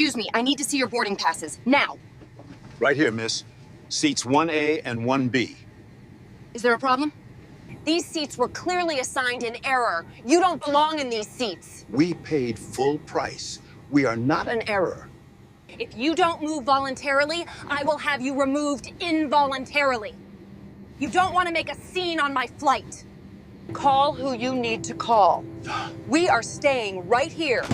Excuse me, I need to see your boarding passes, now. Right here, miss. Seats 1A and 1B. Is there a problem? These seats were clearly assigned in error. You don't belong in these seats. We paid full price. We are not an error. If you don't move voluntarily, I will have you removed involuntarily. You don't want to make a scene on my flight. Call who you need to call. We are staying right here.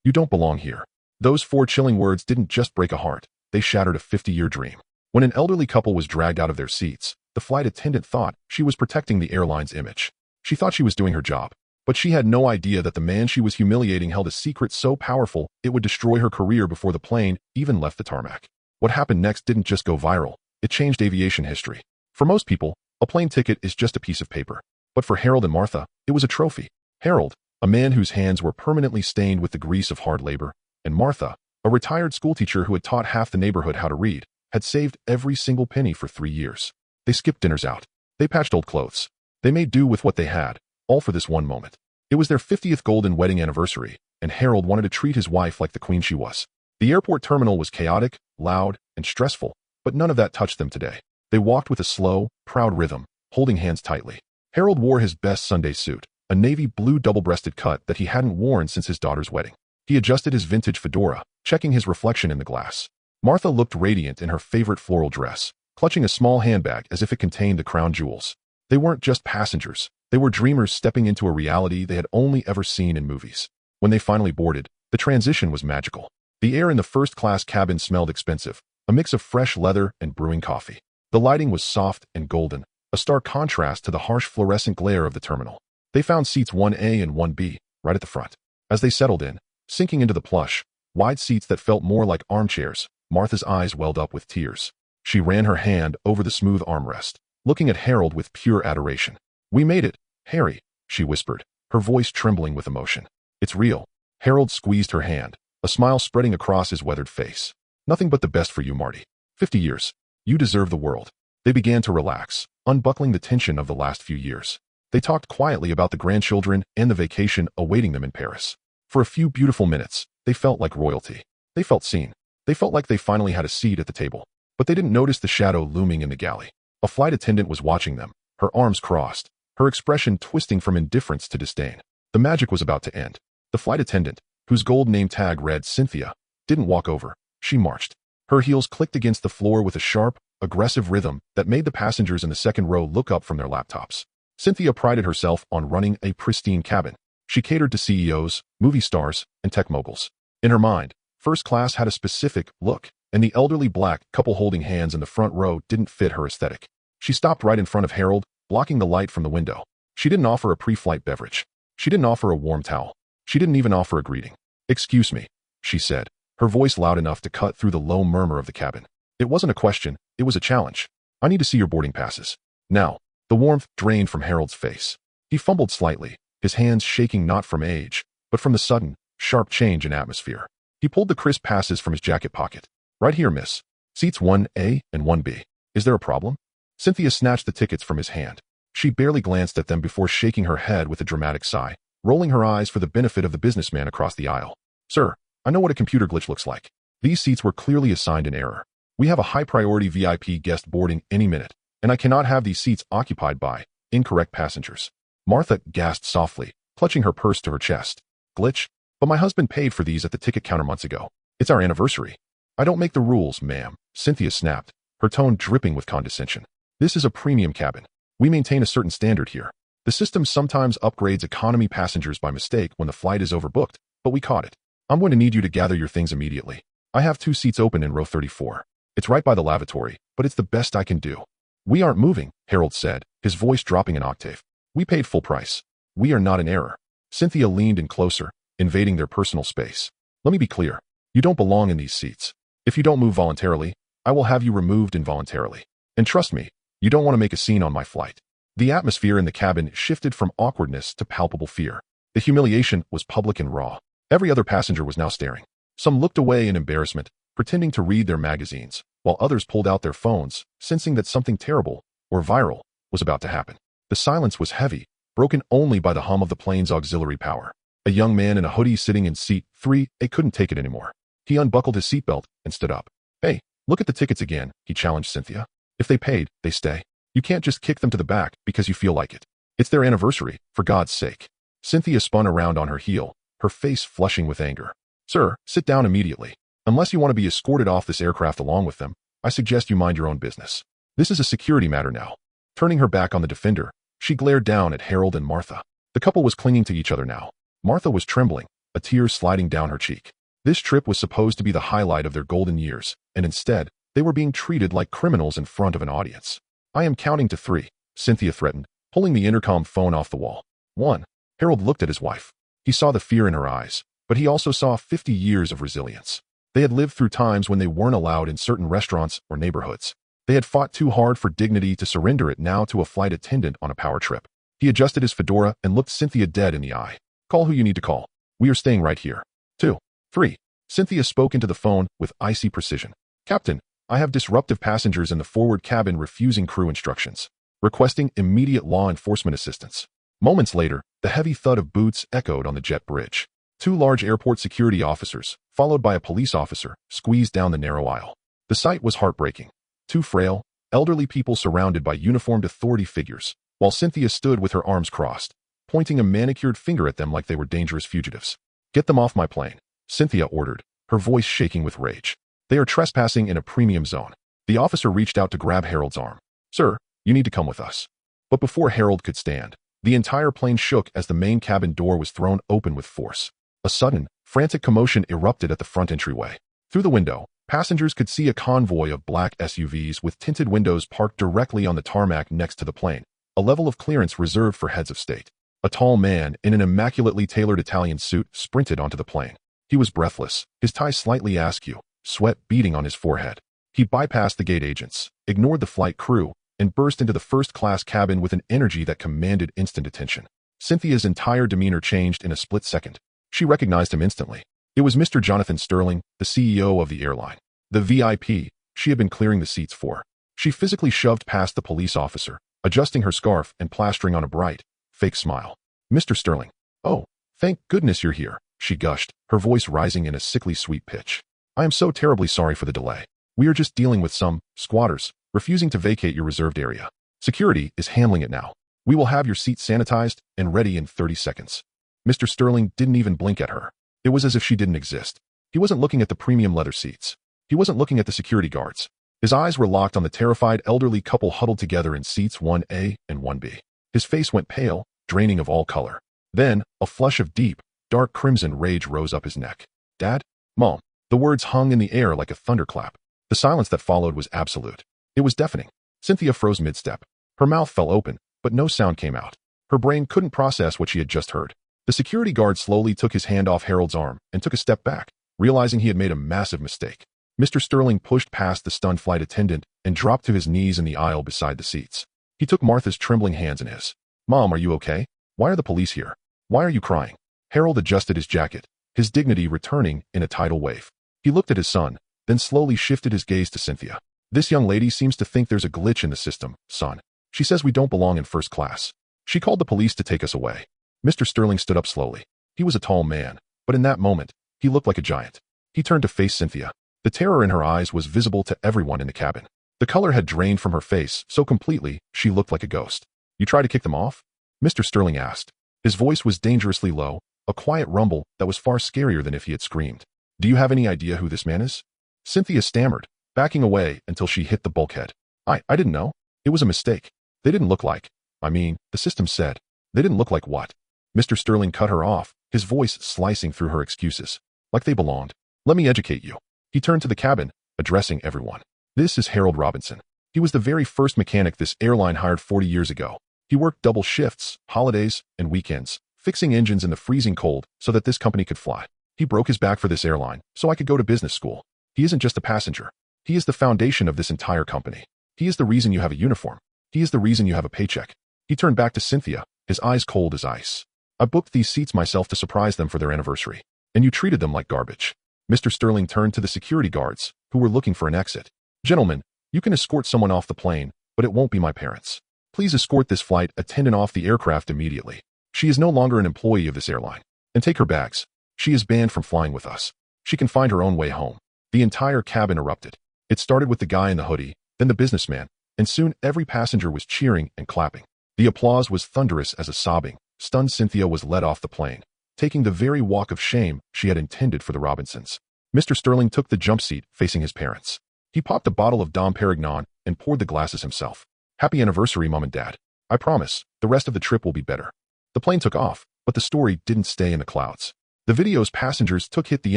You don't belong here. Those 4 chilling words didn't just break a heart, they shattered a 50-year dream. When an elderly couple was dragged out of their seats, the flight attendant thought she was protecting the airline's image. She thought she was doing her job, but she had no idea that the man she was humiliating held a secret so powerful it would destroy her career before the plane even left the tarmac. What happened next didn't just go viral, it changed aviation history. For most people, a plane ticket is just a piece of paper. But for Harold and Martha, it was a trophy. Harold, a man whose hands were permanently stained with the grease of hard labor, and Martha, a retired schoolteacher who had taught half the neighborhood how to read, had saved every single penny for 3 years. They skipped dinners out. They patched old clothes. They made do with what they had, all for this one moment. It was their 50th golden wedding anniversary, and Harold wanted to treat his wife like the queen she was. The airport terminal was chaotic, loud, and stressful, but none of that touched them today. They walked with a slow, proud rhythm, holding hands tightly. Harold wore his best Sunday suit, a navy blue double-breasted cut that he hadn't worn since his daughter's wedding. He adjusted his vintage fedora, checking his reflection in the glass. Martha looked radiant in her favorite floral dress, clutching a small handbag as if it contained the crown jewels. They weren't just passengers. They were dreamers stepping into a reality they had only ever seen in movies. When they finally boarded, the transition was magical. The air in the first-class cabin smelled expensive, a mix of fresh leather and brewing coffee. The lighting was soft and golden, a stark contrast to the harsh fluorescent glare of the terminal. They found seats 1A and 1B, right at the front. As they settled in, sinking into the plush, wide seats that felt more like armchairs, Martha's eyes welled up with tears. She ran her hand over the smooth armrest, looking at Harold with pure adoration. "We made it, Harry," she whispered, her voice trembling with emotion. "It's real." Harold squeezed her hand, a smile spreading across his weathered face. "Nothing but the best for you, Marty. 50 years. You deserve the world." They began to relax, unbuckling the tension of the last few years. They talked quietly about the grandchildren and the vacation awaiting them in Paris. For a few beautiful minutes, they felt like royalty. They felt seen. They felt like they finally had a seat at the table. But they didn't notice the shadow looming in the galley. A flight attendant was watching them, her arms crossed, her expression twisting from indifference to disdain. The magic was about to end. The flight attendant, whose gold name tag read Cynthia, didn't walk over. She marched. Her heels clicked against the floor with a sharp, aggressive rhythm that made the passengers in the second row look up from their laptops. Cynthia prided herself on running a pristine cabin. She catered to CEOs, movie stars, and tech moguls. In her mind, first class had a specific look, and the elderly black couple holding hands in the front row didn't fit her aesthetic. She stopped right in front of Harold, blocking the light from the window. She didn't offer a pre-flight beverage. She didn't offer a warm towel. She didn't even offer a greeting. "Excuse me," she said, her voice loud enough to cut through the low murmur of the cabin. It wasn't a question, it was a challenge. "I need to see your boarding passes. Now." The warmth drained from Harold's face. He fumbled slightly, his hands shaking not from age, but from the sudden, sharp change in atmosphere. He pulled the crisp passes from his jacket pocket. "Right here, miss. Seats 1A and 1B. Is there a problem?" Cynthia snatched the tickets from his hand. She barely glanced at them before shaking her head with a dramatic sigh, rolling her eyes for the benefit of the businessman across the aisle. "Sir, I know what a computer glitch looks like. These seats were clearly assigned in error. We have a high-priority VIP guest boarding any minute, and I cannot have these seats occupied by incorrect passengers." Martha gasped softly, clutching her purse to her chest. "Glitch? But my husband paid for these at the ticket counter months ago. It's our anniversary." "I don't make the rules, ma'am," Cynthia snapped, her tone dripping with condescension. "This is a premium cabin. We maintain a certain standard here. The system sometimes upgrades economy passengers by mistake when the flight is overbooked, but we caught it. I'm going to need you to gather your things immediately. I have 2 seats open in row 34. It's right by the lavatory, but it's the best I can do." "We aren't moving," Harold said, his voice dropping an octave. "We paid full price. We are not in error." Cynthia leaned in closer, invading their personal space. "Let me be clear. You don't belong in these seats. If you don't move voluntarily, I will have you removed involuntarily. And trust me, you don't want to make a scene on my flight." The atmosphere in the cabin shifted from awkwardness to palpable fear. The humiliation was public and raw. Every other passenger was now staring. Some looked away in embarrassment, pretending to read their magazines, while others pulled out their phones, sensing that something terrible, or viral, was about to happen. The silence was heavy, broken only by the hum of the plane's auxiliary power. A young man in a hoodie sitting in seat 3A couldn't take it anymore. He unbuckled his seatbelt and stood up. Hey, look at the tickets again, he challenged Cynthia. If they paid, they stay. You can't just kick them to the back because you feel like it. It's their anniversary, for God's sake. Cynthia spun around on her heel, her face flushing with anger. Sir, sit down immediately. Unless you want to be escorted off this aircraft along with them, I suggest you mind your own business. This is a security matter now. Turning her back on the defender, she glared down at Harold and Martha. The couple was clinging to each other now. Martha was trembling, a tear sliding down her cheek. This trip was supposed to be the highlight of their golden years, and instead, they were being treated like criminals in front of an audience. I am counting to 3, Cynthia threatened, pulling the intercom phone off the wall. 1. Harold looked at his wife. He saw the fear in her eyes, but he also saw 50 years of resilience. They had lived through times when they weren't allowed in certain restaurants or neighborhoods. They had fought too hard for dignity to surrender it now to a flight attendant on a power trip. He adjusted his fedora and looked Cynthia dead in the eye. Call who you need to call. We are staying right here. 2. 3. Cynthia spoke into the phone with icy precision. Captain, I have disruptive passengers in the forward cabin refusing crew instructions, requesting immediate law enforcement assistance. Moments later, the heavy thud of boots echoed on the jet bridge. 2 large airport security officers, followed by a police officer, squeezed down the narrow aisle. The sight was heartbreaking. 2 frail, elderly people surrounded by uniformed authority figures, while Cynthia stood with her arms crossed, pointing a manicured finger at them like they were dangerous fugitives. Get them off my plane, Cynthia ordered, her voice shaking with rage. They are trespassing in a premium zone. The officer reached out to grab Harold's arm. Sir, you need to come with us. But before Harold could stand, the entire plane shook as the main cabin door was thrown open with force. A sudden, frantic commotion erupted at the front entryway. Through the window, passengers could see a convoy of black SUVs with tinted windows parked directly on the tarmac next to the plane, a level of clearance reserved for heads of state. A tall man in an immaculately tailored Italian suit sprinted onto the plane. He was breathless, his tie slightly askew, sweat beading on his forehead. He bypassed the gate agents, ignored the flight crew, and burst into the first-class cabin with an energy that commanded instant attention. Cynthia's entire demeanor changed in a split second. She recognized him instantly. It was Mr. Jonathan Sterling, the CEO of the airline. The VIP she had been clearing the seats for. She physically shoved past the police officer, adjusting her scarf and plastering on a bright, fake smile. Mr. Sterling. Oh, thank goodness you're here, she gushed, her voice rising in a sickly sweet pitch. I am so terribly sorry for the delay. We are just dealing with some squatters refusing to vacate your reserved area. Security is handling it now. We will have your seats sanitized and ready in 30 seconds. Mr. Sterling didn't even blink at her. It was as if she didn't exist. He wasn't looking at the premium leather seats. He wasn't looking at the security guards. His eyes were locked on the terrified elderly couple huddled together in seats 1A and 1B. His face went pale, draining of all color. Then, a flush of deep, dark crimson rage rose up his neck. Dad? Mom. The words hung in the air like a thunderclap. The silence that followed was absolute. It was deafening. Cynthia froze mid-step. Her mouth fell open, but no sound came out. Her brain couldn't process what she had just heard. The security guard slowly took his hand off Harold's arm and took a step back, realizing he had made a massive mistake. Mr. Sterling pushed past the stunned flight attendant and dropped to his knees in the aisle beside the seats. He took Martha's trembling hands in his. Mom, are you okay? Why are the police here? Why are you crying? Harold adjusted his jacket, his dignity returning in a tidal wave. He looked at his son, then slowly shifted his gaze to Cynthia. This young lady seems to think there's a glitch in the system, son. She says we don't belong in first class. She called the police to take us away. Mr. Sterling stood up slowly. He was a tall man, but in that moment, he looked like a giant. He turned to face Cynthia. The terror in her eyes was visible to everyone in the cabin. The color had drained from her face so completely she looked like a ghost. You try to kick them off? Mr. Sterling asked. His voice was dangerously low, a quiet rumble that was far scarier than if he had screamed. Do you have any idea who this man is? Cynthia stammered, backing away until she hit the bulkhead. I didn't know. It was a mistake. They didn't look like. The system said. They didn't look like what? Mr. Sterling cut her off, his voice slicing through her excuses. Like they belonged. Let me educate you. He turned to the cabin, addressing everyone. This is Harold Robinson. He was the very first mechanic this airline hired 40 years ago. He worked double shifts, holidays, and weekends, fixing engines in the freezing cold so that this company could fly. He broke his back for this airline, so I could go to business school. He isn't just a passenger. He is the foundation of this entire company. He is the reason you have a uniform. He is the reason you have a paycheck. He turned back to Cynthia, his eyes cold as ice. I booked these seats myself to surprise them for their anniversary, and you treated them like garbage. Mr. Sterling turned to the security guards, who were looking for an exit. Gentlemen, you can escort someone off the plane, but it won't be my parents. Please escort this flight attendant off the aircraft immediately. She is no longer an employee of this airline. And take her bags. She is banned from flying with us. She can find her own way home. The entire cabin erupted. It started with the guy in the hoodie, then the businessman, and soon every passenger was cheering and clapping. The applause was thunderous as a sobbing, stunned Cynthia was led off the plane, taking the very walk of shame she had intended for the Robinsons. Mr. Sterling took the jump seat facing his parents. He popped a bottle of Dom Perignon and poured the glasses himself. Happy anniversary, Mom and Dad. I promise, the rest of the trip will be better. The plane took off, but the story didn't stay in the clouds. The video's passengers hit the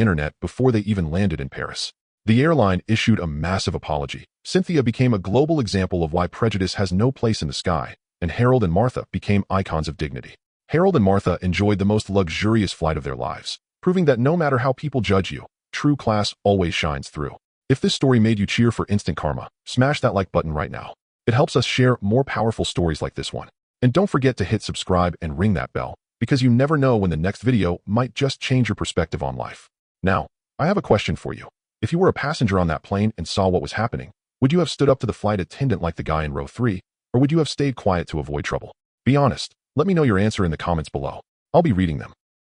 internet before they even landed in Paris. The airline issued a massive apology. Cynthia became a global example of why prejudice has no place in the sky, and Harold and Martha became icons of dignity. Harold and Martha enjoyed the most luxurious flight of their lives, proving that no matter how people judge you, true class always shines through. If this story made you cheer for instant karma, smash that like button right now. It helps us share more powerful stories like this one. And don't forget to hit subscribe and ring that bell, because you never know when the next video might just change your perspective on life. Now, I have a question for you. If you were a passenger on that plane and saw what was happening, would you have stood up to the flight attendant like the guy in row 3, or would you have stayed quiet to avoid trouble? Be honest. Let me know your answer in the comments below. I'll be reading them.